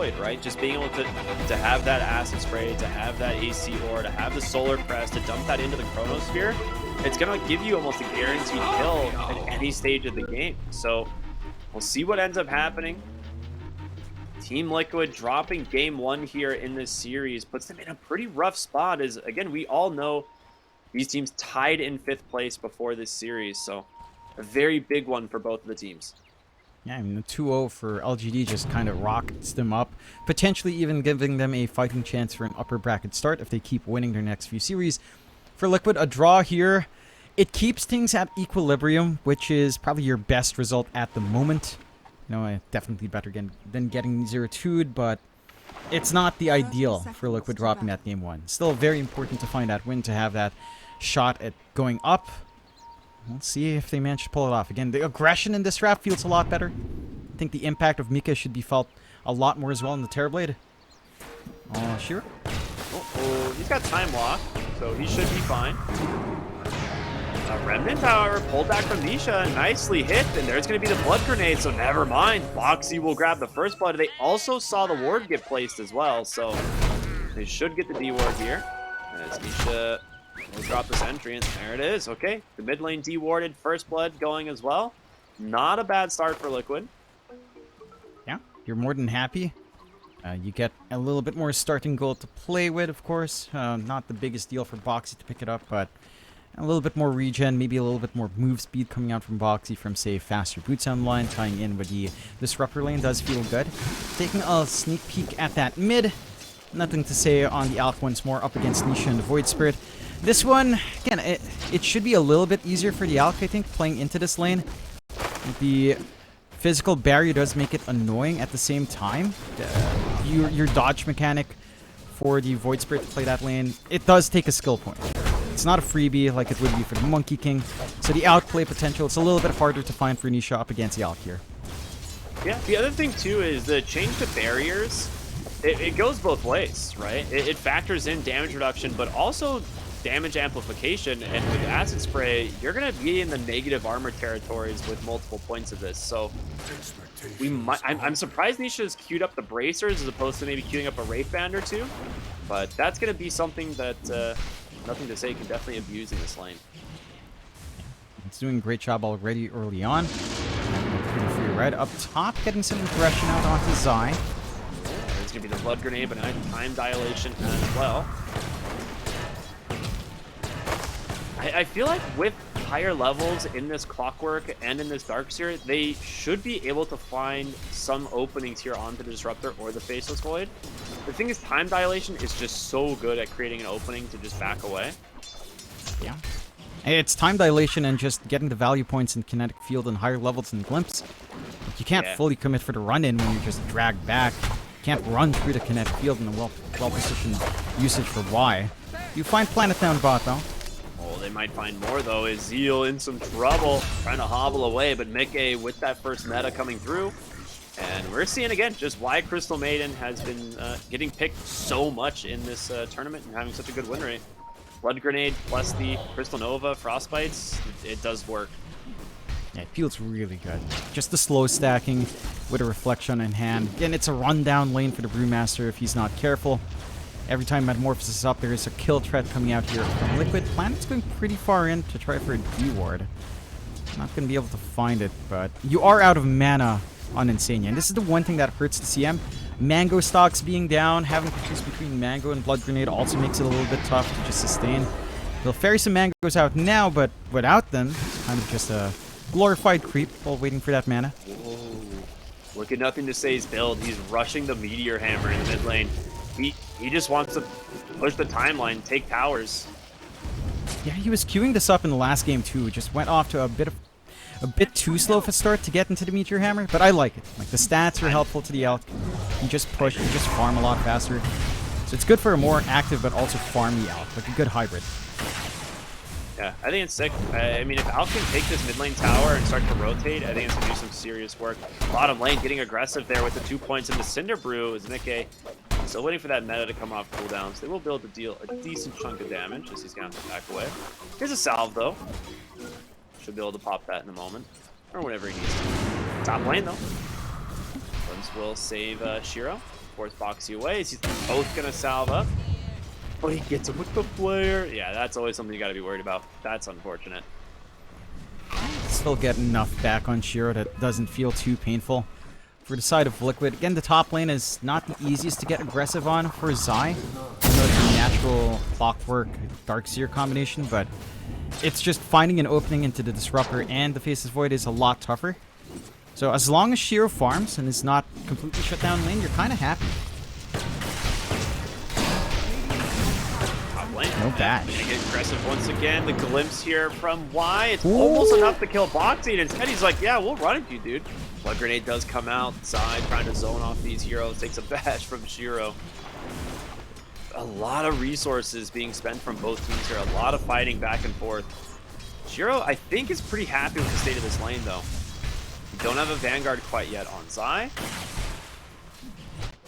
Void, right? Just being able to have that Acid Spray, to have that AC Ore, to have the Solar Press, to dump that into the Chronosphere, it's going to give you almost a guaranteed kill at any stage of the game. So we'll see what ends up happening. Team Liquid dropping game 1 here in this series puts them in a pretty rough spot, as, again, we all know these teams tied in 5th place before this series, so a very big one for both of the teams. Yeah, I mean, the 2-0 for LGD just kind of rockets them up, potentially even giving them a fighting chance for an upper bracket start if they keep winning their next few series. For Liquid, a draw here, it keeps things at equilibrium, which is probably your best result at the moment. You know, definitely better than getting 0-2'd, but it's not the ideal for Liquid dropping that game 1. Still very important to find that win, to have that shot at going up. We'll see if they manage to pull it off. Again, the aggression in this draft feels a lot better. I think the impact of Mika should be felt a lot more as well in the Terrorblade. Oh, sure. Oh, he's got time lock, so he should be fine. Remnant, however, pulled back from Nisha, nicely hit, and there's going to be the blood grenade, so never mind. Boxy will grab the first blood. They also saw the ward get placed as well, so they should get the D-ward here. As Nisha will drop the sentry, and there it is. Okay, the mid lane D-warded, first blood going as well. Not a bad start for Liquid. Yeah, you're more than happy. You get a little bit more starting gold to play with, of course. Not the biggest deal for Boxy to pick it up, but a little bit more regen, maybe a little bit more move speed coming out from Boxy from, say, faster boots on line, tying in with the disruptor lane does feel good. Taking a sneak peek at that mid. Nothing to say on the Alpha once more, up against Nisha and the Void Spirit. This one, again, it should be a little bit easier for the Alk, I think, playing into this lane. The physical barrier does make it annoying at the same time. Your dodge mechanic for the Void Spirit to play that lane, it does take a skill point. It's not a freebie like it would be for the Monkey King. So the outplay potential, it's a little bit harder to find for Nisha up against the Alk here. Yeah, the other thing too is the change to barriers. It goes both ways, right? It factors in damage reduction, but also damage amplification. And with Acid Spray, you're going to be in the negative armor territories with multiple points of this. So we might. I'm surprised Nisha's queued up the bracers as opposed to maybe queuing up a Wraith Band or two. But that's going to be something that nothing to say can definitely abuse in this lane. It's doing a great job already early on. Pretty free right up top, getting some aggression out onto Zai. There's going to be the blood grenade, but time dilation as well. I feel like with higher levels in this Clockwork and in this Darkseer, they should be able to find some openings here onto the Disruptor or the Faceless Void. The thing is, time dilation is just so good at creating an opening to just back away. Yeah. It's time dilation and just getting the value points in Kinetic Field and higher levels in Glimpse. You can't fully commit for the run-in when you're just dragged back. You can't run through the Kinetic Field in a well-positioned usage for Y. You find Planet down bot, though. Oh, they might find more, though. Is Zeal in some trouble, trying to hobble away, but Mickey with that first meta coming through. And we're seeing, again, just why Crystal Maiden has been getting picked so much in this tournament and having such a good win rate. Blood Grenade plus the Crystal Nova Frostbites, it does work. Yeah, it feels really good. Just the slow stacking with a Reflection in hand. Again, it's a rundown lane for the Brewmaster if he's not careful. Every time Metamorphosis is up, there is a kill threat coming out here from Liquid. Planet's going pretty far in to try for a D-ward. Not going to be able to find it, but you are out of mana on Insania. And this is the one thing that hurts the CM. Mango stocks being down, having to choose between Mango and Blood Grenade also makes it a little bit tough to just sustain. They'll ferry some Mangoes out now, but without them, it's kind of just a glorified creep while waiting for that mana. Whoa. Look at Nothing to Say's build. He's rushing the Meteor Hammer in the mid lane. He just wants to push the timeline, take towers. Yeah, he was queuing this up in the last game too. Just went off to a bit too slow of a start to get into the Meteor Hammer, but I like it. Like, the stats are helpful to the Elk. You just push, you just farm a lot faster. So it's good for a more active but also farmy Elk, like a good hybrid. Yeah, I think it's sick. I mean, if Alk can take this mid lane tower and start to rotate, I think it's going to do some serious work. Bottom lane getting aggressive there with the 2 points into Cinder Brew is Mickey. Still waiting for that meta to come off cooldowns. They will be able to deal a decent chunk of damage as he's going to back away. Here's a salve, though. Should be able to pop that in a moment. Or whatever he needs to. Top lane, though. Limbs will save Shiro. force Boxy away. He's both gonna salve up. But he gets him with the flare. Yeah, that's always something you gotta be worried about. That's unfortunate. Still get enough back on Shiro that doesn't feel too painful. For the side of Liquid, again, the top lane is not the easiest to get aggressive on for Zai. I know it's a natural Clockwork Darkseer combination, but it's just finding an opening into the Disruptor and the Faceless Void is a lot tougher. So as long as Shiro farms and is not completely shut down lane, you're kind of happy. Top lane. No bash. Gonna get aggressive once again. The glimpse here from Y. It's almost enough to kill Boxy, and instead he's like, yeah, we'll run at you, dude. Blood Grenade does come out. Zai trying to zone off these heroes. Takes a bash from Shiro. A lot of resources being spent from both teams here. A lot of fighting back and forth. Shiro, I think, is pretty happy with the state of this lane, though. We don't have a Vanguard quite yet on Zai.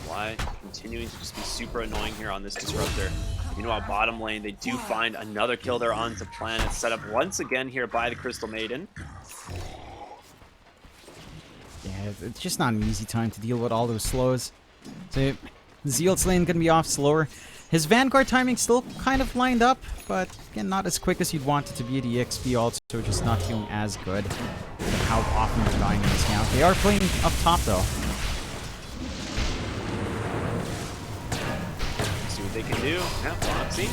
Y continuing to just be super annoying here on this Disruptor. Meanwhile, bottom lane, they do find another kill there onto Planet. Set up once again here by the Crystal Maiden. Yeah, it's just not an easy time to deal with all those slows. So, Zealot's lane gonna be off slower. His Vanguard timing still kind of lined up, but again, not as quick as you'd want it to be. The EXP also just not feeling as good. How often they're dying in this count. They are playing up top, though. See what they can do. Yeah, Boxy.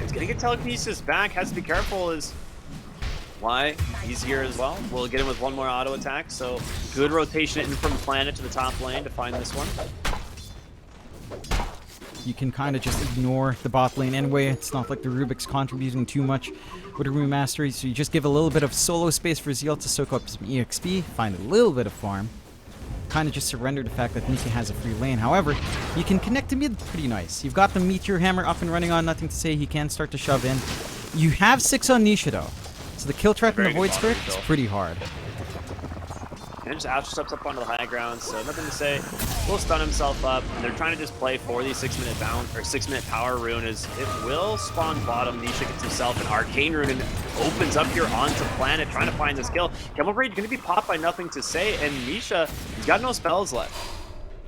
He is gonna get telekinesis back. Has to be careful as Y, he's here as well. We'll get him with one more auto attack, so good rotation in from Planet to the top lane to find this one. You can kind of just ignore the bot lane anyway. It's not like the Rubik's contributing too much with the Rune Mastery, so you just give a little bit of solo space for Zeal to soak up some EXP, find a little bit of farm. Kind of just surrender the fact that Nika has a free lane. However, you can connect to mid pretty nice. You've got the Meteor Hammer up and running on Nothing to Say. He can start to shove in. You have 6 on Nisha though. So the kill threat and the Void Spirit is pretty hard. And just Ouch steps up onto the high ground, so Nothing to Say. Will stun himself up, and they're trying to just play for the 6-minute bound or 6-minute power rune. As it will spawn bottom. Nisha gets himself an arcane rune and opens up here onto Planet, trying to find this kill. Chemical Braid going to be popped by Nothing to Say, and Nisha, he's got no spells left.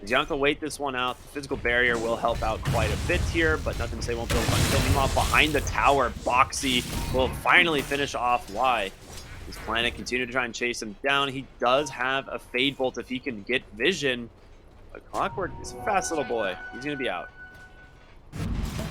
He's going to have to wait this one out. The physical barrier will help out quite a bit here, but Nothing to Say won't build one kill. Meanwhile, behind the tower, Boxy will finally finish off Y. This Planet continue to try and chase him down. He does have a Fade Bolt if he can get vision. But Clockwork is a fast little boy. He's going to be out.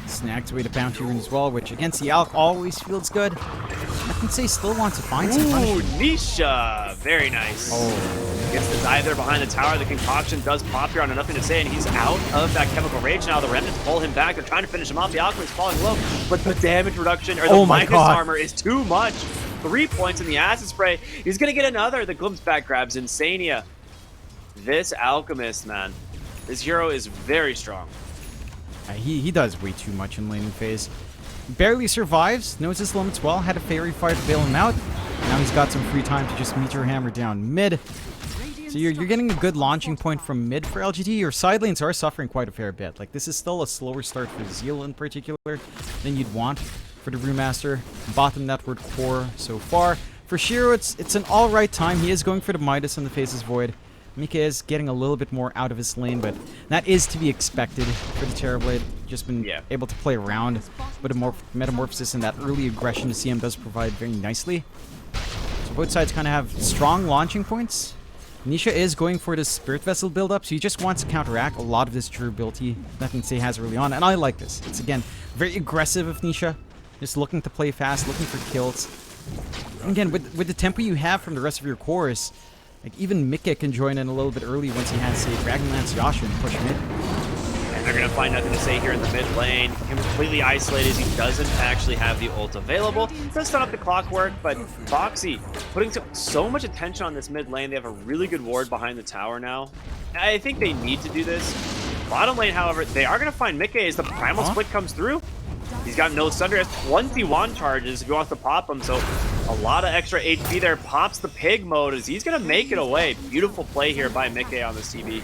Snags away the bounty rune as well, which against the Alk always feels good. Nothing to Say still wants to find some punishment. Nisha! Very nice. Oh. Gets the dive there behind the tower. The concoction does pop here on Nothing to Say, and he's out of that chemical rage now. The remnants pull him back. They're trying to finish him off. The Alchemist falling low, but the damage reduction, or the minus armor, is too much. 3 points in the acid spray. He's gonna get another. The glimpse back grabs Insania. This Alchemist, man. This hero is very strong. He does way too much in laning phase. Barely survives, knows his limits well, had a fairy fire to bail him out. Now he's got some free time to just Meteor Hammer down mid. So you're getting a good launching point from mid for LGD. Your side lanes are suffering quite a fair bit. Like, this is still a slower start for Zeal in particular than you'd want for the Brewmaster. Bottom network core so far. For Shiro, it's an alright time. He is going for the Midas on the Faceless Void. Mika is getting a little bit more out of his lane, but that is to be expected for the Terrorblade. Just been able to play around with a Metamorphosis, and that early aggression to CM does provide very nicely. So both sides kind of have strong launching points. Nisha is going for this Spirit Vessel build-up, so he just wants to counteract a lot of this durability Nothing to Say has early on, and I like this. It's, again, very aggressive of Nisha. Just looking to play fast, looking for kills. And again, with the tempo you have from the rest of your cores, like, even Mika can join in a little bit early once he has, say, Dragonlance Yasha and push mid. And they're going to find Nothing to Say here in the mid lane. Completely isolated. He doesn't actually have the ult available. Does stun up the Clockwork, but Boxy putting so much attention on this mid lane. They have a really good ward behind the tower now. I think they need to do this. Bottom lane, however, they are going to find Mika as the Primal Split comes through. He's got no Sunder, has 21 charges if he wants to pop them, so a lot of extra HP there. Pops the pig mode as he's going to make it away. Beautiful play here by Mickey on this TB.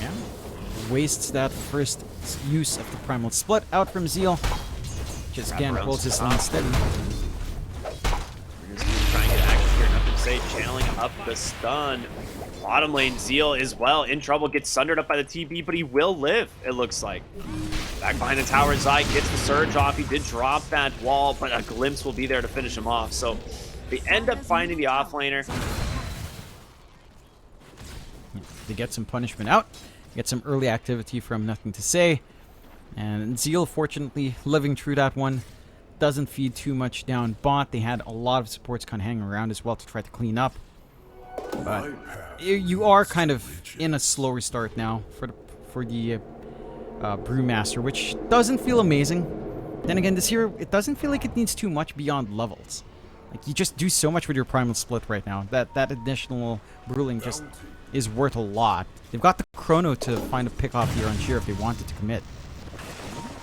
Yeah. Wastes that first use of the Primal Split out from Zeal. Just again holds his lane steady. We're just going to try and get action here. Nothing to say, channeling up the stun. Bottom lane, Zeal is well in trouble, gets sundered up by the TB, but he will live, it looks like. Back behind the tower, Zai gets the surge off. He did drop that wall, but a glimpse will be there to finish him off. So they end up finding the offlaner. They get some punishment out, get some early activity from Nothing to Say. And Zeal, fortunately, living through that one. Doesn't feed too much down bot. They had a lot of supports kind of hanging around as well to try to clean up. But you are kind of in a slower start now for the Brewmaster, which doesn't feel amazing. Then again, this hero, it doesn't feel like it needs too much beyond levels. Like, you just do so much with your Primal Split right now. That additional Bruling just is worth a lot. They've got the Chrono to find a pick off here on Sheer if they wanted to commit.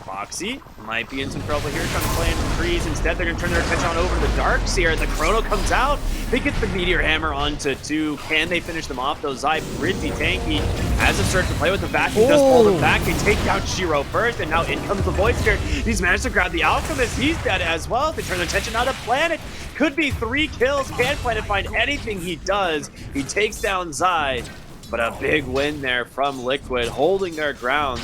Foxy might be in some trouble here, trying to play into the trees. Instead, they're going to turn their attention on over to the Darks here. The Chrono comes out. They get the Meteor Hammer onto 2. Can they finish them off, though? Zai, pretty tanky. Has a surge to play with the vacuum, does pull them back. They take down Shiro first, and now in comes the Void Spirit. He's managed to grab the Alchemist. He's dead as well. They turn their attention now to Planet. Could be 3 kills. Can Planet find anything? He does. He takes down Zai, but a big win there from Liquid, holding their ground.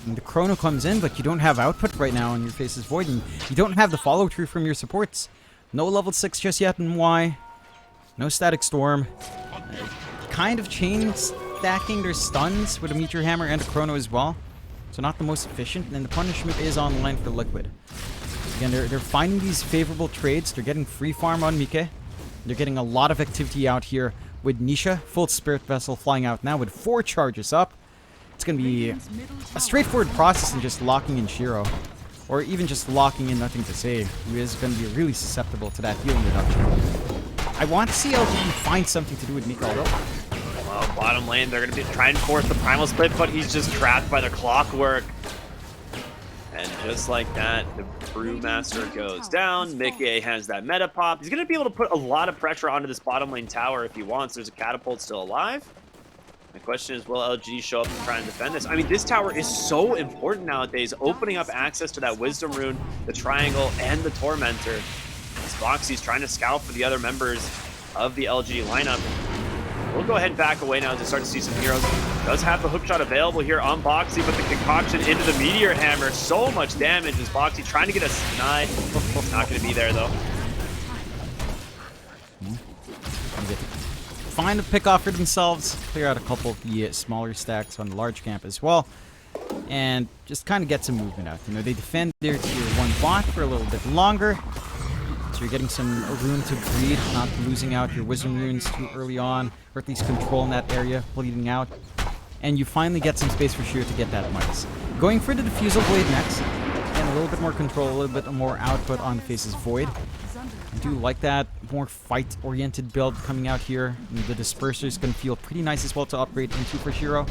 And the Chrono comes in, but you don't have output right now, and your face is void, and you don't have the follow-through from your supports. No level 6 just yet in Y. No Static Storm. Kind of chain stacking their stuns with a Meteor Hammer and a Chrono as well. So not the most efficient, and the punishment is online for Liquid. Again, they're finding these favorable trades. They're getting free farm on Mike. They're getting a lot of activity out here with Nisha. Full Spirit Vessel flying out now with 4 charges up. It's going to be a straightforward process in just locking in Shiro. Or even just locking in Nothing to Say, who is going to be really susceptible to that healing reduction. I want to see LGD find something to do with Miko, though. Well, bottom lane, they're going to be trying to force the Primal Split, but he's just trapped by the Clockwork. And just like that, the Brewmaster goes down. Mickey has that meta pop. He's going to be able to put a lot of pressure onto this bottom lane tower if he wants. There's a Catapult still alive. The question is, will LG show up and try and defend this? I mean, this tower is so important nowadays, opening up access to that Wisdom Rune, the Triangle, and the Tormentor. As Foxy's trying to scout for the other members of the LG lineup. We'll go ahead and back away now to start to see some heroes. Does have the hookshot available here on Boxy, but the concoction into the Meteor Hammer. So much damage as Boxy trying to get a deny. Not going to be there, though. Find a pick off for themselves, clear out a couple of the smaller stacks on the large camp as well, and just kind of get some movement out. You know, they defend their tier 1 bot for a little bit longer, so you're getting some rune to breed, not losing out your wisdom runes too early on, or at least controlling that area, bleeding out, and you finally get some space for Sheer to get that mice. Going for the Diffusal Blade next, and a little bit more control, a little bit more output on the Face's Void. I do like that more fight-oriented build coming out here. And the Disperser is going to feel pretty nice as well to upgrade into for Shiro.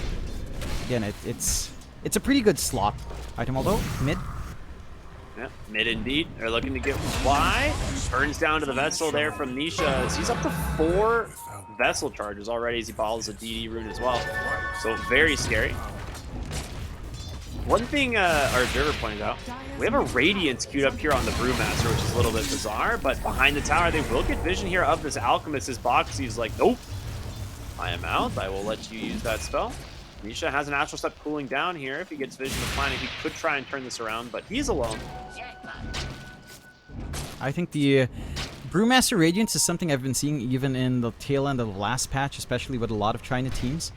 Again, it's a pretty good slot item, although mid. Yeah, mid indeed. They're looking to get Y. Turns down to the Vessel there from Nisha. He's up to 4 Vessel charges already as he follows a DD rune as well. So very scary. One thing our observer pointed out, we have a Radiance queued up here on the Brewmaster, which is a little bit bizarre, but behind the tower, they will get vision here of this Alchemist. This Boxy's like, nope, I am out. I will let you use that spell. Nisha has an Astral Step cooling down here. If he gets vision of Planet, he could try and turn this around, but he's alone. I think the Brewmaster Radiance is something I've been seeing even in the tail end of the last patch, especially with a lot of China teams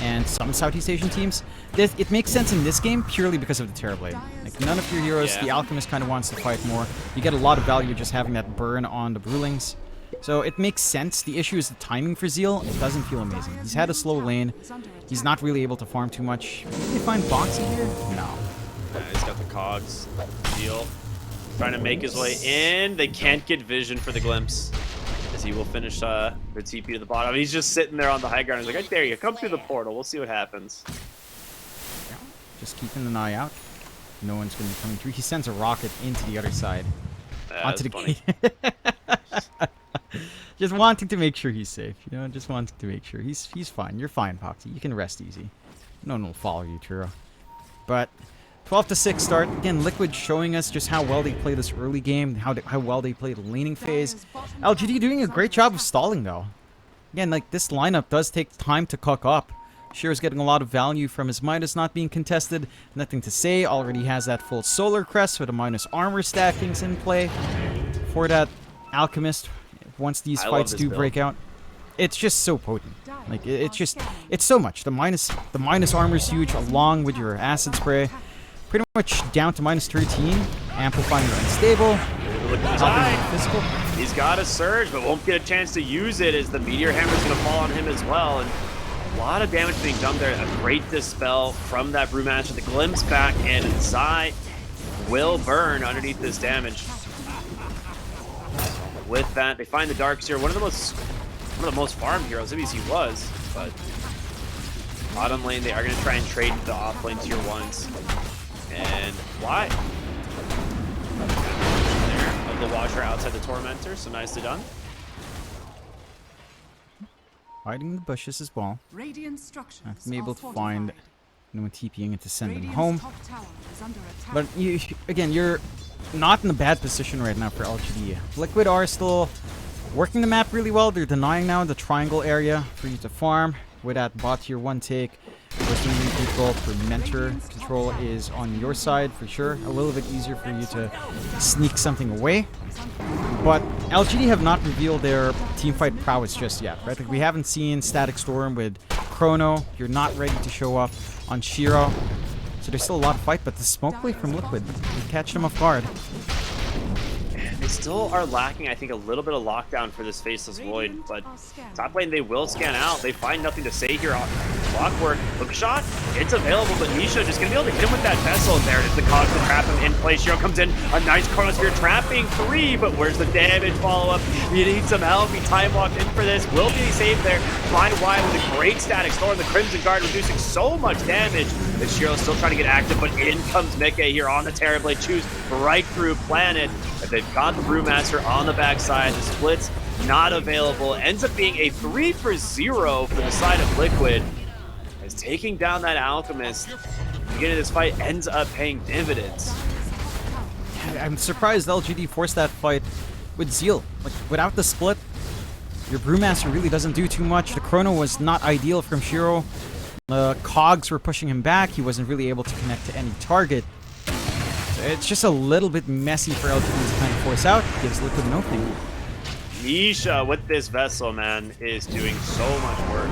and some Southeast Asian teams. It makes sense in this game purely because of the Terrorblade. Like, none of your heroes, the Alchemist kind of wants to fight more. You get a lot of value just having that burn on the Brewlings. So it makes sense. The issue is the timing for Zeal. It doesn't feel amazing. He's had a slow lane. He's not really able to farm too much. Can they find Boxy here? No. He's got the cogs. Zeal trying to make his way in. They can't get vision for the glimpse, as he will finish the TP to the bottom. He's just sitting there on the high ground. He's like, I dare you, come through the portal. We'll see what happens. Yeah, just keeping an eye out. No one's going to be coming through. He sends a rocket into the other side. Onto the gate. Just wanting to make sure he's safe. You know, just wanting to make sure. He's fine. You're fine, Poxy. You can rest easy. No one will follow you, Turo. But 12-6 start. Again, Liquid showing us just how well they play this early game, how well they play the laning phase. LGD doing a great job of stalling, though. Again, like, this lineup does take time to cook up. Shearo's getting a lot of value from his Midas not being contested. Nothing to say. Already has that full Solar Crest with a minus armor stackings in play for that Alchemist once these fights do break out. It's just so potent. Like, it's so much. The minus armor is huge, along with your acid spray. Pretty much down to minus 13, amplifying your unstable. Look at his physical. He's got a surge, but won't get a chance to use it as the Meteor Hammer is going to fall on him as well. And a lot of damage being done there. A great dispel from that Brewmaster. The glimpse back, and Zai will burn underneath this damage. With that, they find the Darkseer, one of the most farmed heroes. At least he was, but bottom lane they are going to try and trade the off lane tier 1s. And why? There of the Watcher outside the Tormentor, so nicely done. Hiding in the bushes as well. I'm able to find no one TPing it to send them home. But again, you're not in a bad position right now for LGD. Liquid are still working the map really well. They're denying now the triangle area for you to farm with that bot tier 1 take. Personal control for mentor control is on your side for sure. A little bit easier for you to sneak something away. But LGD have not revealed their teamfight prowess just yet, right? Like, we haven't seen Static Storm with Chrono. You're not ready to show up on Shiro. So there's still a lot of fight, but the smoke play from Liquid will catch them off guard. They still are lacking, I think, a little bit of lockdown for this Faceless Void, but top lane, they will scan out. They find nothing to say here on Clockwork. Hook shot, it's available, but Nisha just going to be able to hit him with that vessel. There it is, the cog to trap him in place. Shiro comes in, a nice Chronosphere trapping 3, but where's the damage follow-up? He needs some help. He time walked in for this. Will be saved there. Find wide with a great Static Storm. The Crimson Guard reducing so much damage that Shiro's still trying to get active, but in comes Mika here on the Terrorblade. Choose right through Planet. They've got the Brewmaster on the backside. The split's not available. Ends up being a 3-for-0 for the side of Liquid. As taking down that Alchemist, beginning of this fight ends up paying dividends. I'm surprised LGD forced that fight with Zeal. Like, without the split, your Brewmaster really doesn't do too much. The Chrono was not ideal from Shiro. The Cogs were pushing him back. He wasn't really able to connect to any target. It's just a little bit messy for LGD to kind of force out. Gives Liquid an opening. Nisha with this vessel, man, is doing so much work.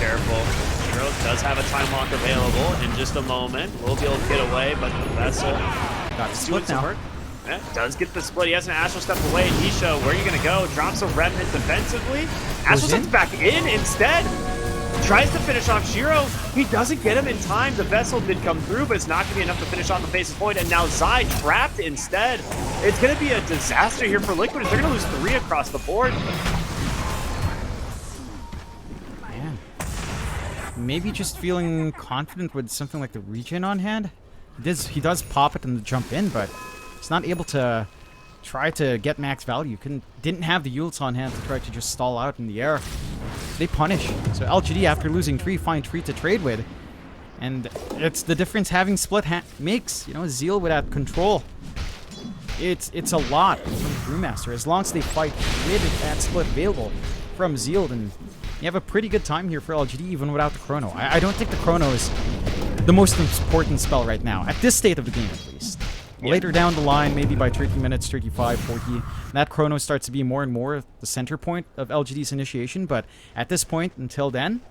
Careful. Shiro does have a time lock available in just a moment. We'll be able to get away, but the vessel got the split now. Work. Yeah, does get the split. He has an Astral Step away. Nisha, where are you going to go? Drops a Remnant defensively. Astral Step's back in instead. Tries to finish off Shiro. He doesn't get him in time. The vessel did come through, but it's not going to be enough to finish off the Faceless Void. And now Zai trapped instead. It's going to be a disaster here for Liquid. They're going to lose 3 across the board. Man. Maybe just feeling confident with something like the regen on hand. He does pop it and jump in, but he's not able to try to get max value. Didn't have the ults on hand to try to just stall out in the air. They punish. So LGD, after losing 3, find 3 to trade with. And it's the difference having split makes. You know, Zeal without control. It's a lot from Brewmaster. As long as they fight with that split available from Zeal, then you have a pretty good time here for LGD, even without the Chrono. I don't think the Chrono is the most important spell right now, at this state of the game at least. Yeah. Later down the line, maybe by 30 minutes, 35, 40, that Chrono starts to be more and more the center point of LGD's initiation, but at this point, until then,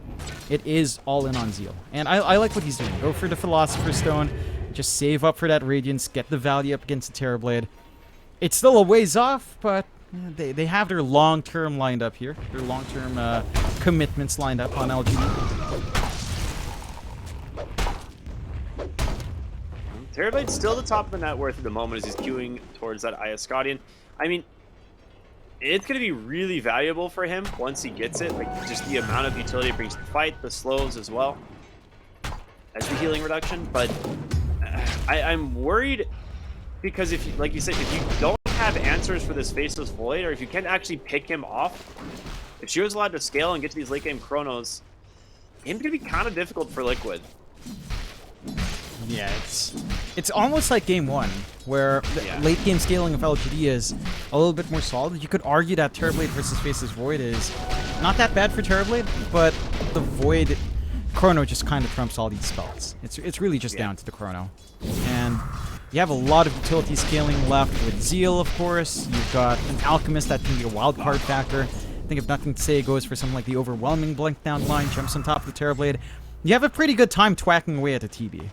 it is all in on Zeal. And I like what he's doing. Go for the Philosopher's Stone, just save up for that Radiance, get the value up against the Terrorblade. It's still a ways off, but they have their long-term lined up here. Their long-term commitments lined up on LGD. Terrorblade's still the top of the net worth at the moment as he's queuing towards that Iascadian. I mean, it's going to be really valuable for him once he gets it. Like, just the amount of utility it brings to the fight, the slows as well as the healing reduction. But I'm worried because if, like you said, if you don't have answers for this Faceless Void, or if you can't actually pick him off, if Shiro's allowed to scale and get to these late game Chronos, game's gonna be kind of difficult for Liquid. Yeah, it's almost like game 1, where the late game scaling of LGD is a little bit more solid. You could argue that Terrorblade versus Faceless Void is not that bad for Terrorblade, but the Void Chrono just kind of trumps all these spells. It's really just down to the Chrono. And you have a lot of utility scaling left with Zeal, of course. You've got an Alchemist that can be a wild card factor. I think if Nothing to Say goes for something like the Overwhelming Blink down line, jumps on top of the Terrorblade, you have a pretty good time twacking away at a TB.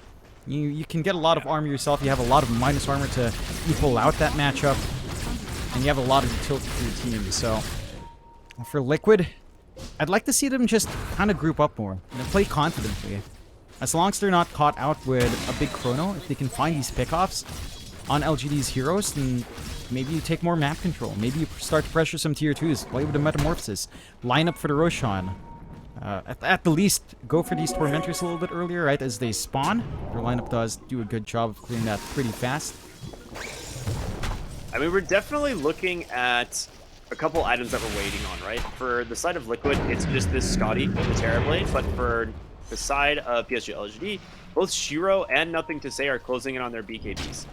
You can get a lot of armor yourself. You have a lot of minus armor to equal out that matchup. And you have a lot of utility for your team. So, for Liquid, I'd like to see them just kind of group up more. And play confidently. As long as they're not caught out with a big Chrono, if they can find these pickoffs on LGD's heroes, then maybe you take more map control. Maybe you start to pressure some tier 2s. Play with the Metamorphosis. Line up for the Roshan. At the least, go for these Tormentors a little bit earlier, right, as they spawn. Their lineup does do a good job of clearing that pretty fast. I mean, we're definitely looking at a couple items that we're waiting on, right? For the side of Liquid, it's just this Scotty, the Terrorblade, but for the side of PSG.LGD, both Shiro and Nothing to Say are closing in on their BKBs.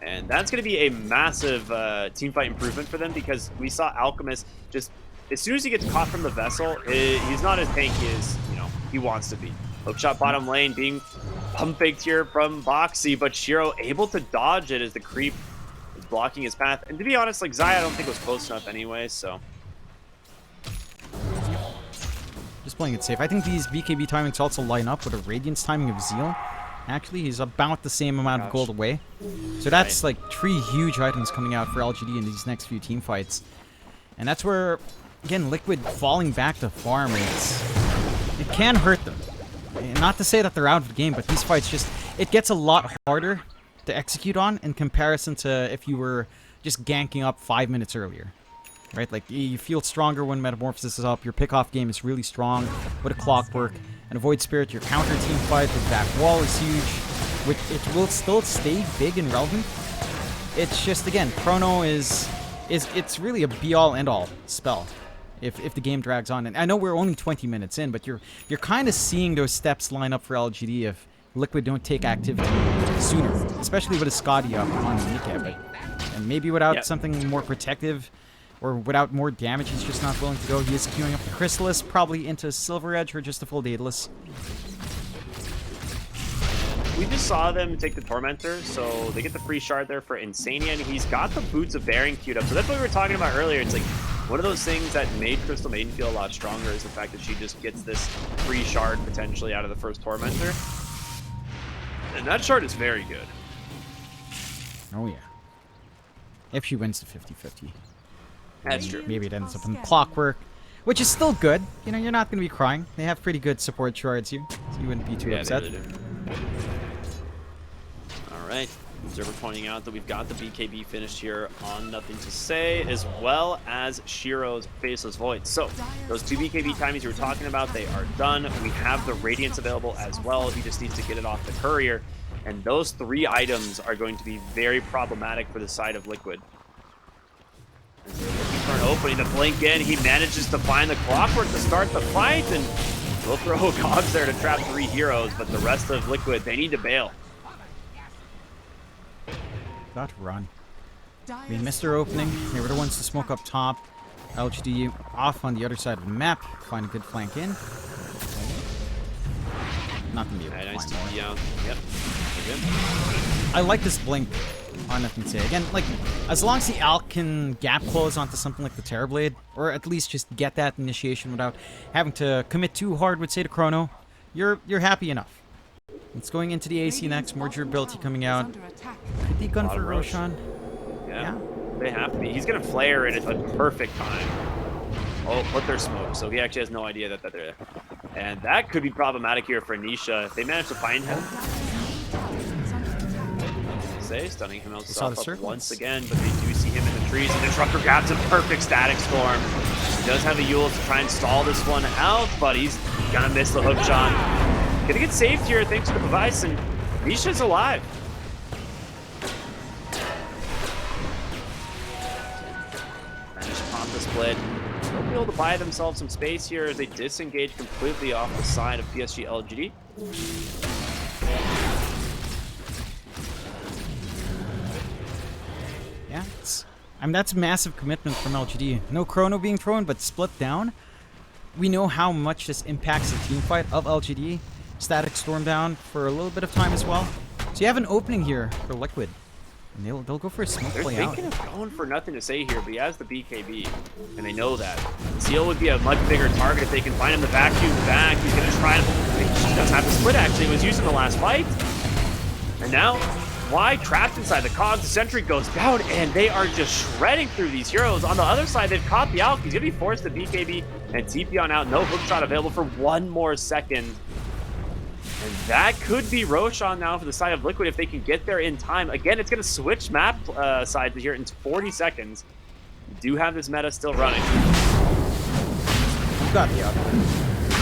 And that's going to be a massive teamfight improvement for them, because we saw Alchemist just... As soon as he gets caught from the vessel, he's not as tanky as, he wants to be. Hookshot bottom lane being pump faked here from Boxy, but Shiro able to dodge it as the creep is blocking his path. And to be honest, like, Zaya I don't think was close enough anyway, so. Just playing it safe. I think these BKB timings also line up with a Radiance timing of Zeal. Actually, he's about the same amount of gold away. So that's like 3 huge items coming out for LGD in these next few team fights. And that's where... Again, Liquid falling back to farm, it can hurt them. And not to say that they're out of the game, but these fights just... It gets a lot harder to execute on in comparison to if you were just ganking up 5 minutes earlier. Right? Like, you feel stronger when Metamorphosis is up, your pickoff game is really strong with a Clockwork. And a Void Spirit, your counter team fight with back wall is huge. It will still stay big and relevant. It's just, again, Chrono is it's really a be-all, end-all spell. If the game drags on. And I know we're only 20 minutes in, but you're kind of seeing those steps line up for LGD if Liquid don't take activity sooner. Especially with a Scotty up on the kneecap. And maybe without something more protective, or without more damage, he's just not willing to go. He is queuing up the Chrysalis, probably into Silver Edge or just a full Daedalus. We just saw them take the Tormentor, so they get the free shard there for Insania, and he's got the Boots of Bearing queued up. So that's what we were talking about earlier. It's like, one of those things that made Crystal Maiden feel a lot stronger is the fact that she just gets this free shard potentially out of the first Tormentor. And that shard is very good. Oh yeah. If she wins the 50-50. That's true. Maybe it ends up in Clockwork, which is still good. You're not going to be crying. They have pretty good support shards here, so you wouldn't be too upset. They really do. Alright, Observer pointing out that we've got the BKB finished here on Nothing to Say, as well as Shiro's Faceless Void. So, those 2 BKB timings you were talking about, they are done. We have the Radiance available as well. He just needs to get it off the Courier. And those 3 items are going to be very problematic for the side of Liquid. As they're looking for an opening to blink in, he manages to find the Clockwork to start the fight, and we'll throw Gods there to trap 3 heroes, but the rest of Liquid, they need to bail. Got to run. We missed their opening. They were the ones to smoke up top. LGD off on the other side of the map. Find a good flank in. Not gonna be able to Nice find more. Yep. I like this blink on Nothing to Say. Again, like, as long as the Alk can gap close onto something like the Terrorblade, or at least just get that initiation without having to commit too hard with, say, the Chrono, you're happy enough. It's going into the AC next. More durability coming out. Could they gun for Roshan? Yeah, they have to be. He's going to flare it at the perfect time. Oh, but there's smoke, so he actually has no idea that they're there. And that could be problematic here for Nisha. If they manage to find him. Stunning himself up once again, but they do see him in the trees, and the Disruptor grabs a perfect Static Storm. He does have a Yule to try and stall this one out, but he's going to miss the hook shot. Gonna get saved here thanks to the device, and Nisha's alive. Managed to pop the split. They'll be able to buy themselves some space here as they disengage completely off the side of PSG.LGD. Yeah, I mean, that's a massive commitment from LGD. No chrono being thrown, but split down. We know how much this impacts the team fight of LGD. Static Storm down for a little bit of time as well. So you have an opening here for Liquid. And they'll go for a smoke They're play out. thinking of going for nothing to say here, but he has the BKB, and they know that. Zeal would be a much bigger target if they can find him the vacuum back. He's going to try to... He doesn't have the split, actually. He was using the last fight. And now, Y trapped inside the cogs. The sentry goes down, and they are just shredding through these heroes. On the other side, they've caught the Alk. He's going to be forced to BKB and TP on out. No hook shot available for 1 more second. And that could be Roshan now for the side of Liquid if they can get there in time. Again, it's going to switch map sides here in 40 seconds. You do have this meta still running. You got the other.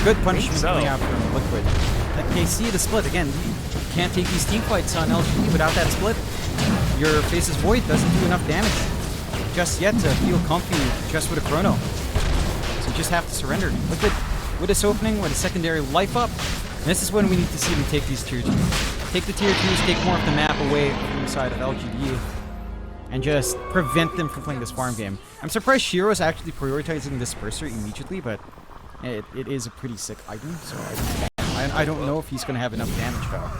Good punishment coming out from Liquid. Okay, see the split again. You can't take these team fights on LGD without that split. Your Face's Void doesn't do enough damage just yet to feel comfy just with a chrono. So you just have to surrender. Liquid with this opening, with a secondary life up. And this is when we need to see them take these tier 2s. Take the tier 2s, take more of the map away from the side of LGD, and just prevent them from playing this farm game. I'm surprised Shiro is actually prioritizing Disperser immediately, but it is a pretty sick item, so I don't know if he's going to have enough damage though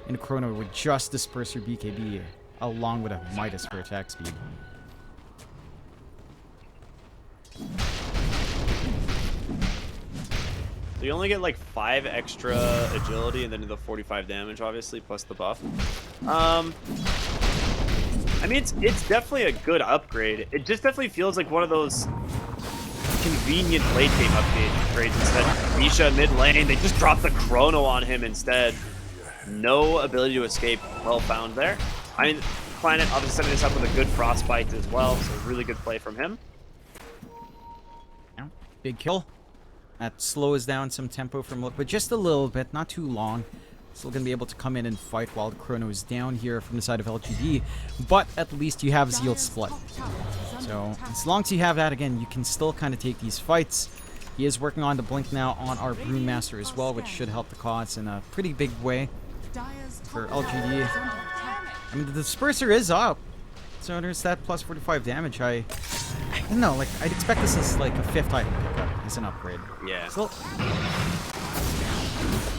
in a chrono with just Disperser BKB along with a Midas for attack speed. So you only get like 5 extra agility and then the 45 damage, obviously, plus the buff. I mean, it's definitely a good upgrade. It just definitely feels like one of those convenient late game upgrades instead. Nisha mid lane, they just dropped the chrono on him instead. No ability to escape, well found there. I mean, Planet obviously setting this up with a good frostbite as well, so really good play from him. Yeah, big kill. That slows down some tempo from Liquid, just a little bit, not too long. Still going to be able to come in and fight while the chrono is down here from the side of LGD, but at least you have Zeal split. So as long as you have that, again, you can still kind of take these fights. He is working on the blink now on our Brewmaster as well, which should help the cause in a pretty big way for LGD. I mean, the Disperser is up, so there's that plus 45 damage. I don't know, like, I'd expect this as like a 5th item pickup as an upgrade. Yeah. Still,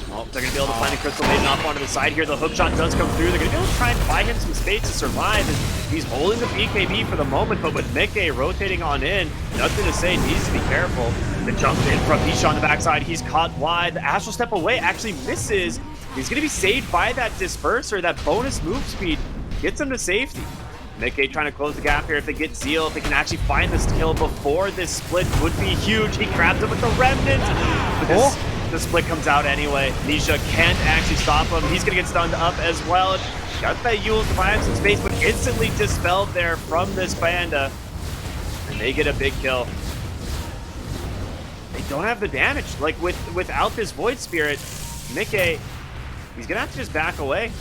well, they're going to be able to find the Crystal Maiden off onto the side here. The hook shot does come through. They're going to be able to try and buy him some space to survive. He's holding the BKB for the moment, but with Mickey rotating on in, nothing to say, needs to be careful. The jump in from Nisha on the backside. He's caught wide. The Astral Step away actually misses. He's going to be saved by that Disperser. That bonus move speed gets him to safety. Mickey trying to close the gap here. If they get Zeal, if they can actually find this kill before this split, would be huge. He grabs him with the Remnant. But the split comes out anyway. Nisha can't actually stop him. He's going to get stunned up as well. Got that Yule to buy him some space, but instantly dispelled there from this Panda. And they get a big kill. They don't have the damage. Like, without this Void Spirit, Mickey, he's going to have to just back away.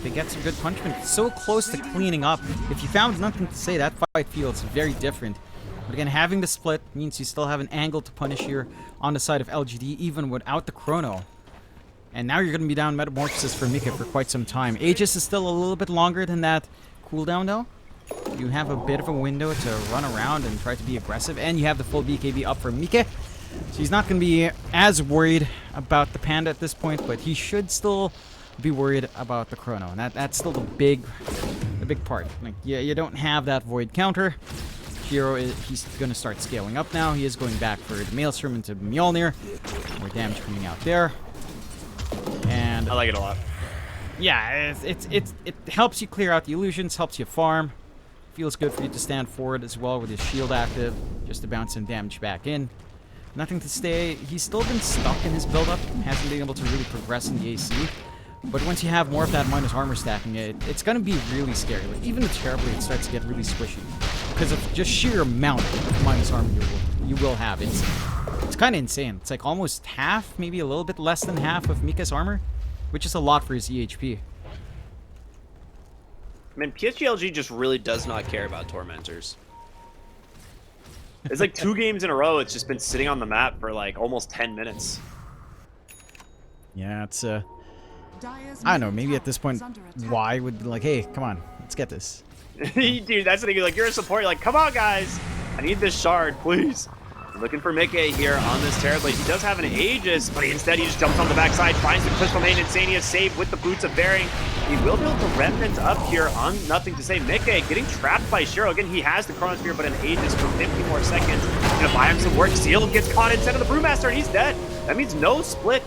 They get some good punishment. So close to cleaning up. If you found nothing to say, that fight feels very different. But again, having the split means you still have an angle to punish here on the side of LGD, even without the chrono. And now you're going to be down Metamorphosis for Mika for quite some time. Aegis is still a little bit longer than that cooldown, though. You have a bit of a window to run around and try to be aggressive. And you have the full BKB up for Mika. So he's not going to be as worried about the Panda at this point, but he should still be worried about the chrono, and that's still the big part. Like, yeah, you don't have that Void counter. Hero he's gonna start scaling up now. He is going back for the Maelstrom into Mjolnir. More damage coming out there, and I like it a lot. Yeah, it helps you clear out the illusions, helps you farm. Feels good for you to stand forward as well with his shield active, just to bounce some damage back in. Nothing to stay. He's still been stuck in his build-up. Hasn't been able to really progress in the AC. But once you have more of that minus armor stacking, it's going to be really scary. Like, even the Terror Blade starts to get really squishy because of just sheer amount of minus armor you will have. It's kind of insane. It's like almost half, maybe a little bit less than half of Mika's armor, which is a lot for his EHP. I mean, PSG.LGD just really does not care about Tormentors. It's like 2 games in a row. It's just been sitting on the map for like almost 10 minutes. Yeah, it's I don't know. Maybe at this point, Y would be like, "Hey, come on, let's get this." Dude, that's the thing. Like, you're a support. You're like, come on, guys. I need this shard, please. Looking for Mickey here on this Terrorblade. He does have an Aegis, but instead he just jumps on the backside, finds the Crystal Main. Insania save with the Boots of Bearing. He will be able to Remnant up here on Nothing to Say. Mickey getting trapped by Shiro. Again, he has the Chronosphere, but an Aegis for 50 more seconds. Gonna buy him some work. Seal gets caught instead of the Brewmaster, and he's dead. That means no split.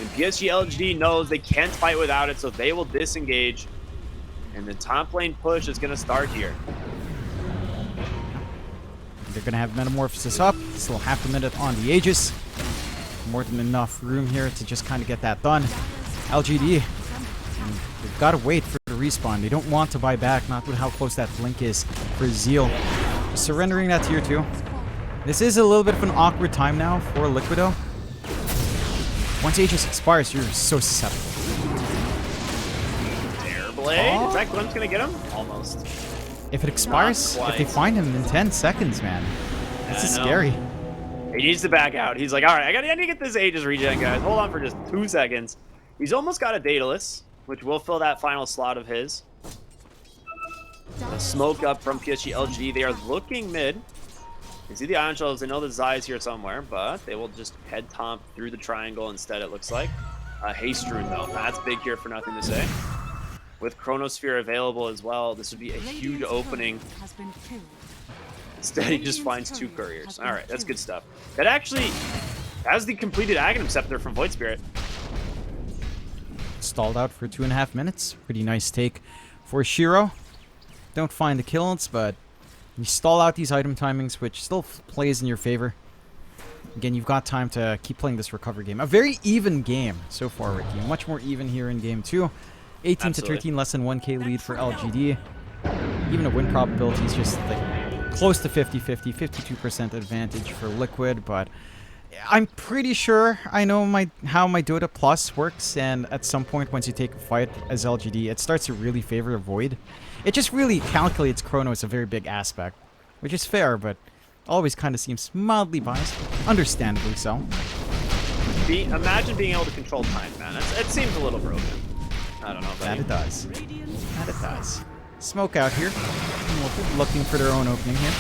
And PSG.LGD knows they can't fight without it, so they will disengage. And the top lane push is going to start here. They're going to have Metamorphosis up. Still half a minute on the Aegis. More than enough room here to just kind of get that done. LGD, they've got to wait for the respawn. They don't want to buy back, not with how close that blink is for Zeal. Surrendering that tier 2. This is a little bit of an awkward time now for Liquido. Once Aegis expires, you're so susceptible. Blade. Is that glimpse gonna get him? Almost. If it expires, if they find him in 10 seconds, man, this is scary. He needs to back out. He's like, all right, I need to get this Aegis regen, guys. Hold on for just 2 seconds. He's almost got a Daedalus, which will fill that final slot of his. The smoke up from PSG.LGD. They are looking mid. You see the Ion Shells. They know the Zai is here somewhere, but they will just head Tomp through the triangle instead, it looks like. Haste Rune, though. That's big here for Nothing to Say. With Chronosphere available as well, this would be a huge opening. Instead, he just finds 2 couriers. All right, that's good stuff. That actually has the completed Aghanim Scepter from Void Spirit. Stalled out for 2.5 minutes. Pretty nice take for Shiro. Don't find the kills, but you stall out these item timings, which still plays in your favor. Again, you've got time to keep playing this recovery game. A very even game so far, Ricky. Much more even here in game 2. 18 to 13, less than 1k lead for LGD. Even a win probability is just like close to 50-50, 52% advantage for Liquid, but I'm pretty sure I know how my Dota Plus works, and at some point once you take a fight as LGD, it starts to really favor Void. It just really calculates Chrono as a very big aspect, which is fair, but always kind of seems mildly biased. Understandably so. Imagine being able to control time, man. It seems a little broken. I don't know. That it does. That it does. Smoke out here. Looking for their own opening here.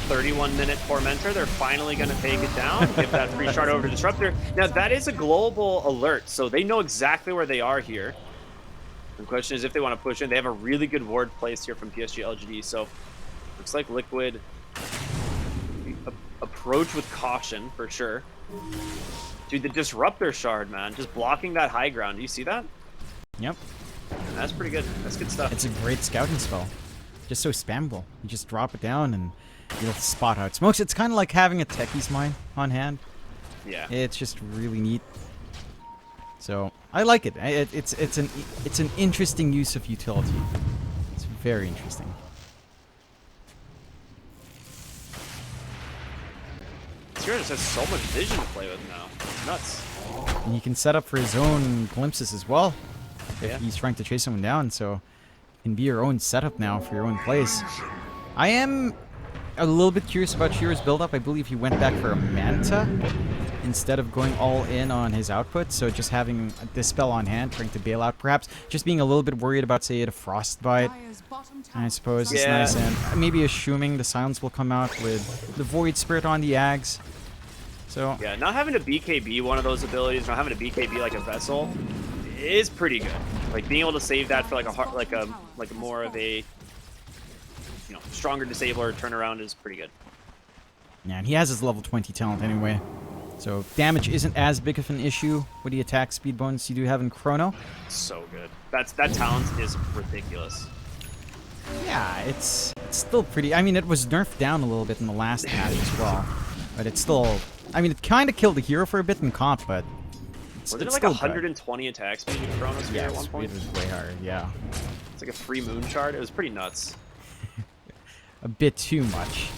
31-minute Tormentor. They're finally going to take it down. Give that free shard over to Disruptor. Now, that is a global alert, so they know exactly where they are here. The question is if they want to push in. They have a really good ward placed here from PSG.LGD, so looks like Liquid approach with caution for sure. Dude, the Disruptor shard, man. Just blocking that high ground. Do you see that? Yep. That's pretty good. That's good stuff. It's a great scouting spell. Just so spammable. You just drop it down and you'll spot out smokes. It's kind of like having a Techie's Mine on hand. Yeah. It's just really neat. So I like it. It's an interesting use of utility. It's very interesting. Sure, just has so much vision to play with now. It's nuts. And he can set up for his own glimpses as well. If Yeah. he's trying to chase someone down, so it can be your own setup now for your own plays. I am a little bit curious about Shiro's build-up. I believe he went back for a Manta instead of going all in on his output, so just having this spell on hand, trying to bail out, perhaps just being a little bit worried about, say, a Frostbite. I suppose it's Yeah. nice, and maybe assuming the Silence will come out with the Void Spirit on the Ags. So Yeah, not having a BKB one of those abilities, not having a BKB like a Vessel, is pretty good. Like being able to save that for like a more of a stronger disabler turnaround is pretty good. yeah, and he has his level 20 talent anyway. So damage isn't as big of an issue with the attack speed bonus you do have in Chrono. So good. That talent is ridiculous. Yeah, it's still pretty. I mean, it was nerfed down a little bit in the last patch as well, but it's still. I mean, it kind of killed the hero for a bit in comp, but Wasn't it like still 120 attack speed in Chronosphere yeah, at one point? it was way hard. Yeah, It's like a free moon shard. It was pretty nuts. a bit too much.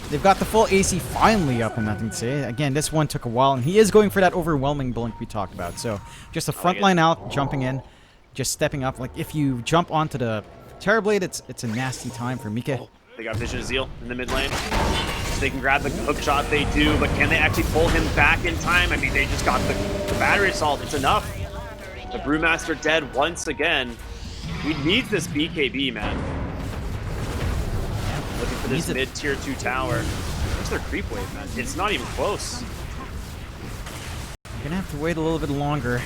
They've got the full AC finally up and Nothing to Say. Again, this one took a while, and he is going for that overwhelming blink we talked about. So just a front line out, jumping in, just stepping up. Like if you jump onto the Terrorblade, it's a nasty time for Mika. Oh, they got Vision of Zeal in the mid lane. So they can grab the hook shot, they do, but can they actually pull him back in time? I mean, they just got the battery assault. It's enough. The Brewmaster dead once again. We need this BKB, man. Looking for this mid-tier 2 tower. Where's their creep wave, man? It's not even close. Gonna have to wait a little bit longer.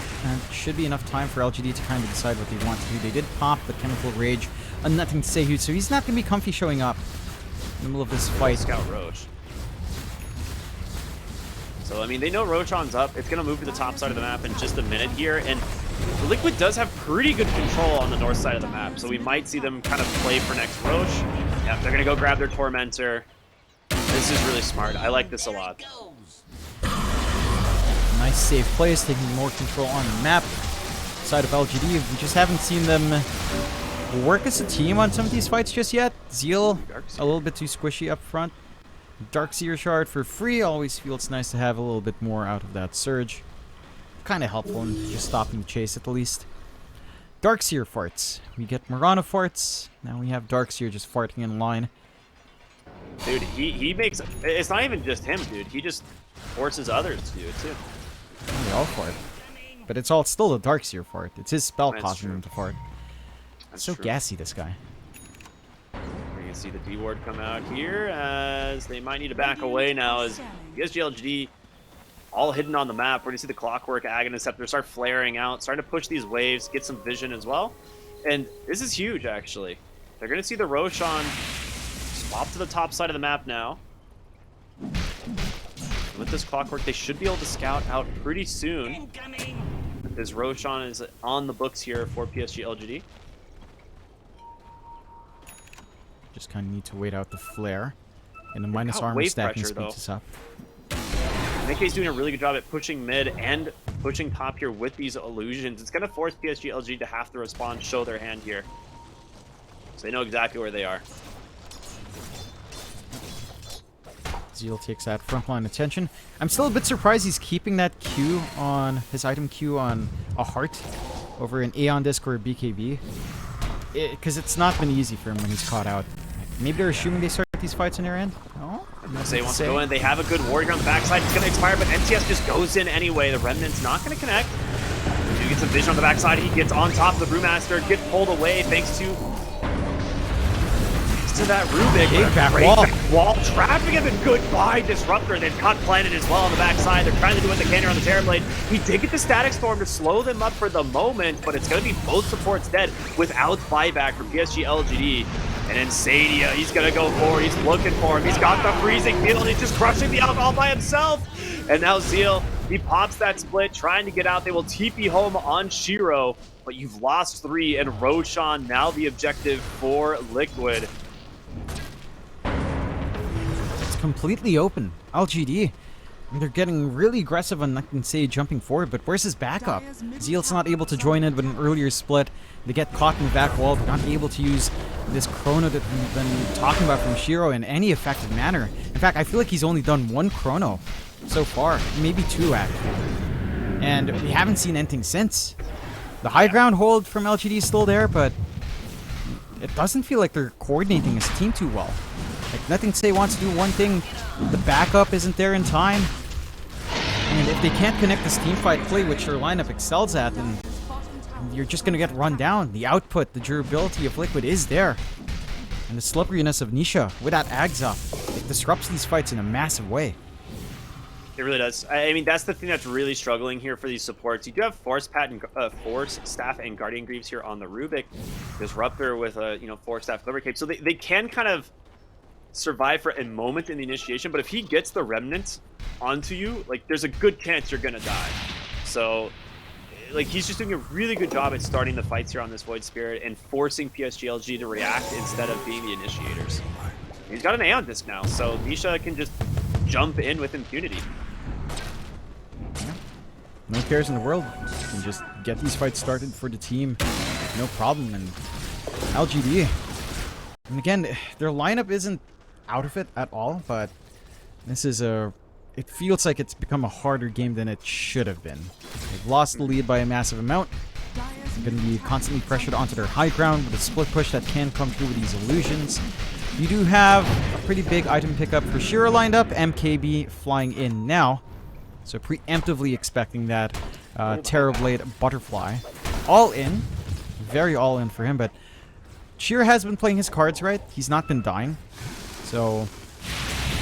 Should be enough time for LGD to kind of decide what they want to do. They did pop the Chemical Rage on Nothing to Say Who, so he's not gonna be comfy showing up in the middle of this fight. Scout Roche. So, I mean, they know Roshan's up. It's going to move to the top side of the map in just a minute here. And Liquid does have pretty good control on the north side of the map. So we might see them kind of play for next Roche. Yeah, they're going to go grab their Tormentor. This is really smart. I like this a lot. Nice safe plays, taking more control on the map. Side of LGD, we just haven't seen them work as a team on some of these fights just yet. Zeal, a little bit too squishy up front. Darkseer Shard for free. Always feels nice to have a little bit more out of that Surge. Kind of helpful in just stopping the chase at the least. Darkseer farts. We get Mirana farts. Now we have Darkseer just farting in line. Dude, he makes... It's not even just him, dude. He just forces others to do it, too. They all fart. But it's still the Darkseer fart. It's his spell causing him to fart. That's so true. gassy, this guy. We're going to see the D ward come out here as they might need to back away now as PSG.LGD all hidden on the map. We're going to see the Clockwork Aghanim Scepter start flaring out, starting to push these waves, get some vision as well. And this is huge, actually. They're going to see the Roshan swap to the top side of the map now. With this Clockwork, they should be able to scout out pretty soon. As Roshan is on the books here for PSG.LGD. Just kind of need to wait out the flare. And the minus armor stacking speeds us up. Nikke's doing a really good job at pushing mid and pushing top here with these illusions. It's going to force PSG.LGD to have to respond, show their hand here. So they know exactly where they are. Zeal takes that frontline attention. I'm still a bit surprised he's keeping that Q on his item Q on a heart over an Aeon Disc or a BKB. Because it's not been easy for him when he's caught out. Maybe they're assuming they start these fights on their end? No? Say wants to go in. They have a good warrior on the backside. It's going to expire, but MTS just goes in anyway. The Remnant's not going to connect. He gets some vision on the backside. He gets on top of the Brewmaster, gets pulled away thanks to that Rubik. Big back wall. Trapping him, and goodbye Disruptor. They've caught Planet as well on the backside. They're trying to do what they can here on the Terrorblade. He did get the Static Storm to slow them up for the moment, but it's going to be both supports dead without buyback from PSG.LGD. And then Sadia, he's going to go for it. He's looking for him. He's got the freezing field. He's just crushing the alcohol by himself. And now Zeal, he pops that split, trying to get out. They will TP home on Shiro, but you've lost 3, and Roshan now the objective for Liquid. It's completely open. LGD. They're getting really aggressive on Nothing to Say jumping forward, but where's his backup? Zeal's not able to join in with an earlier split. They get caught in the back wall. They're not able to use this chrono that we've been talking about from Shiro in any effective manner. In fact, I feel like he's only done 1 chrono so far. Maybe 2, actually. And we haven't seen anything since. The high ground hold from LGD is still there, but it doesn't feel like they're coordinating as a team too well. Like, Nothing to Say wants to do one thing, the backup isn't there in time. And if they can't connect this teamfight play, which their lineup excels at, then you're just going to get run down. The output, the durability of Liquid is there. And the slipperiness of Nisha with that Ags up, it disrupts these fights in a massive way. It really does. I mean, that's the thing that's really struggling here for these supports. You do have Force Staff and Guardian Greaves here on the Rubik. Disruptor with a Force Staff Glimmer Cape. So they can kind of survive for a moment in the initiation, but if he gets the Remnant onto you, like, there's a good chance you're gonna die. So, like, he's just doing a really good job at starting the fights here on this Void Spirit and forcing PSG.LGD to react instead of being the initiators. He's got an Aeon Disc now, so Nisha can just jump in with impunity. Yeah. No cares in the world. You can just get these fights started for the team. No problem. And LGD, and again, their lineup isn't out of it at all, but this is it feels like it's become a harder game than it should have been. They've lost the lead by a massive amount. They're going to be constantly pressured onto their high ground with a split push that can come through with these illusions. You do have a pretty big item pickup for Shiro lined up. MKB flying in now. So preemptively expecting that Terrorblade Butterfly. All in. Very all in for him, but Shiro has been playing his cards right. He's not been dying. So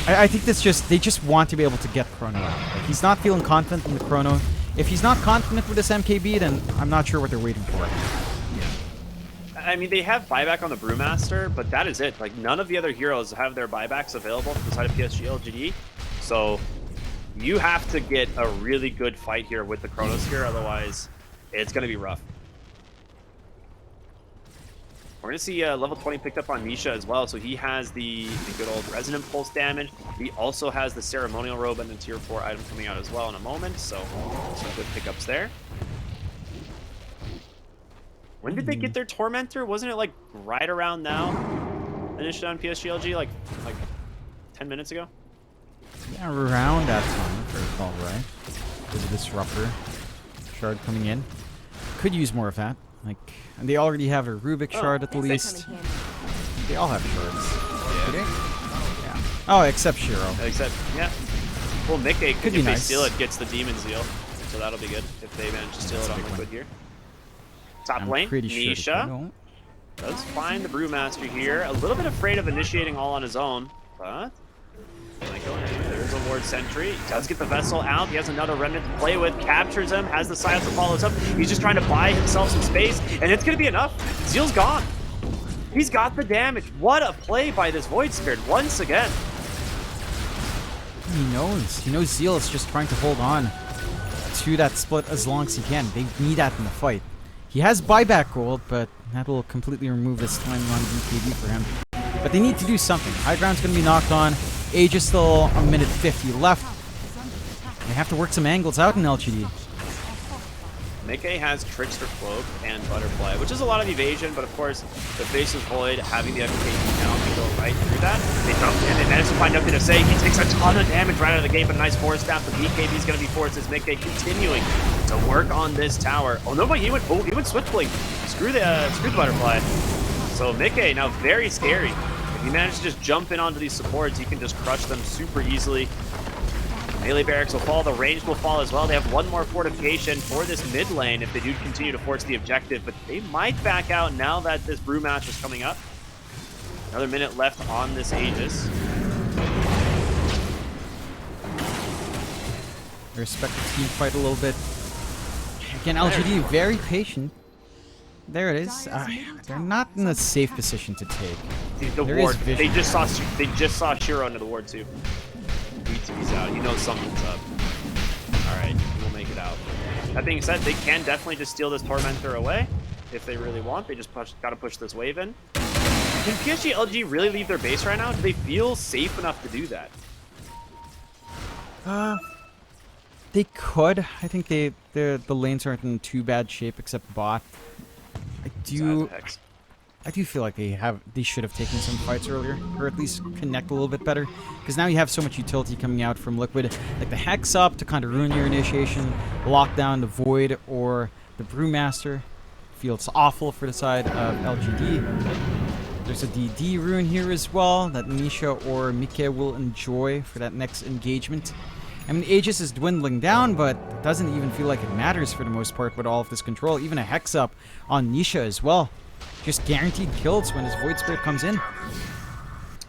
I think they just want to be able to get Chrono out. Like, he's not feeling confident in the Chrono. If he's not confident with this MKB, then I'm not sure what they're waiting for. I mean, they have buyback on the Brewmaster, but that is it. Like, none of the other heroes have their buybacks available from the side of PSG.LGD. So you have to get a really good fight here with the Chronosphere, otherwise it's going to be rough. We're going to see level 20 picked up on Misha as well, so he has the good old Resonant Pulse damage. He also has the Ceremonial Robe and the Tier 4 item coming out as well in a moment, so some good pickups there. When did they get their Tormentor? Wasn't it like right around now? Initially on PSG.LG, like 10 minutes ago? Yeah, around that time, if I recall right. There's a Disruptor shard coming in. Could use more of that. Like, and they already have a Rubik shard at the least. They all have shards. Yeah. Yeah. Oh, except Shiro. Except, yeah. Well, Mickey, if they nice. steal it, gets the Demon Zeal. So that'll be good if they manage to steal it on Liquid here. Top lane, Nisha does find the Brewmaster here. A little bit afraid of initiating all on his own, but there's a Ward Sentry. He does get the Vessel out. He has another Remnant to play with, captures him, has the Silence that follows up. He's just trying to buy himself some space, and it's going to be enough. Zeal's gone. He's got the damage. What a play by this Void Spirit once again. He knows. He knows Zeal is just trying to hold on to that split as long as he can. They need that in the fight. He has buyback gold, but that will completely remove this timing on BKB for him. But they need to do something. High ground's going to be knocked on. Age is still a minute 50 left. They have to work some angles out in LGD. Mickey has Trickster Cloak and Butterfly, which is a lot of evasion, but of course, the Faceless Void having the FKT count can go right through that. They jump in, they manage to find nothing to say. He takes a ton of damage right out of the gate, but a nice force staff. The BKB is going to be forced as Mickey continuing to work on this tower. Oh no, but he went Swift Blink. Screw the Butterfly. So Mickey now very scary. If he manages to just jump in onto these supports, he can just crush them super easily. Melee barracks will fall, the range will fall as well. They have one more fortification for this mid lane if they do continue to force the objective, but they might back out now that this brew match is coming up. Another minute left on this Aegis. Respect the team fight a little bit. Again, LGD very patient. There it is. They're not in a safe position to take. Dude, the there ward. They just saw Shiro into the ward too. He's out. He knows something's up. All right, we'll make it out. That being said, they can definitely just steal this Tormentor away if they really want. They just gotta push this wave in. Can PSG.LG really leave their base right now? Do they feel safe enough to do that? They could. I think the lanes aren't in too bad shape except bot. I do feel like they should have taken some fights earlier, or at least connect a little bit better, because now you have so much utility coming out from Liquid, like the Hex up to kind of ruin your initiation, lock down the Void or the Brewmaster. Feels awful for the side of LGD. There's a DD rune here as well that Nisha or Mike will enjoy for that next engagement. I mean, Aegis is dwindling down, but it doesn't even feel like it matters for the most part with all of this control. Even a Hex up on Nisha as well. Just guaranteed kills when his Void Spirit comes in.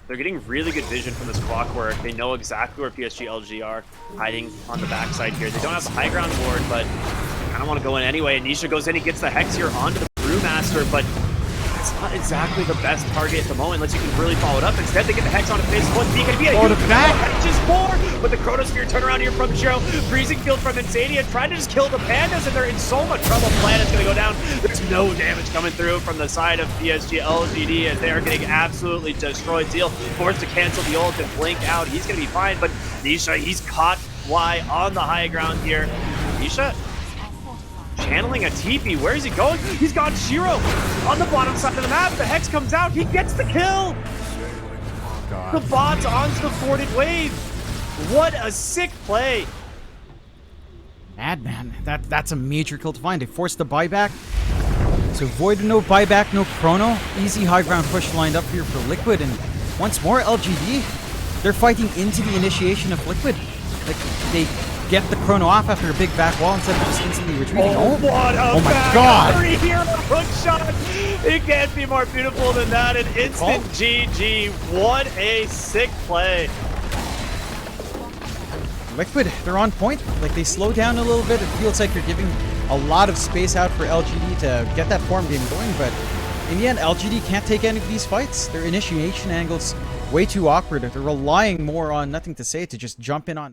They're getting really good vision from this Clockwork. They know exactly where PSG.LG are hiding on the backside here. They don't have the high ground ward, but they kind of want to go in anyway. And Nisha goes in, he gets the Hex here onto the Brewmaster, but it's not exactly the best target at the moment unless you can really follow it up. Instead, they get the Hex on a face. One BKB, oh, the back! Just more! But the Chronosphere turnaround here from Shiro. Freezing Field from Insania, trying to just kill the Pandas, and they're in so much trouble. Planet's gonna go down. There's no damage coming through from the side of PSG.LGD as they are getting absolutely destroyed. Zeal forced to cancel the ult and blink out. He's gonna be fine, but Nisha, he's caught fly on the high ground here. Nisha channeling a TP. Where is he going? He's got Shiro on the bottom side of the map. The Hex comes out. He gets the kill. God. The bot's onto the forded wave. What a sick play. Madman. That's a major kill to find. They forced the buyback. So Void, no buyback, no chrono. Easy high ground push lined up here for Liquid, and once more, LGD, they're fighting into the initiation of Liquid. Like, they get the chrono off after a big back wall instead of just instantly retreating. Oh, what a my back God! hero hook shot! It can't be more beautiful than that. An instant GG. What a sick play. Liquid, they're on point. Like, they slow down a little bit. It feels like you're giving a lot of space out for LGD to get that form game going, but in the end, LGD can't take any of these fights. Their initiation angle's way too awkward. They're relying more on Nothing to Say to just jump in on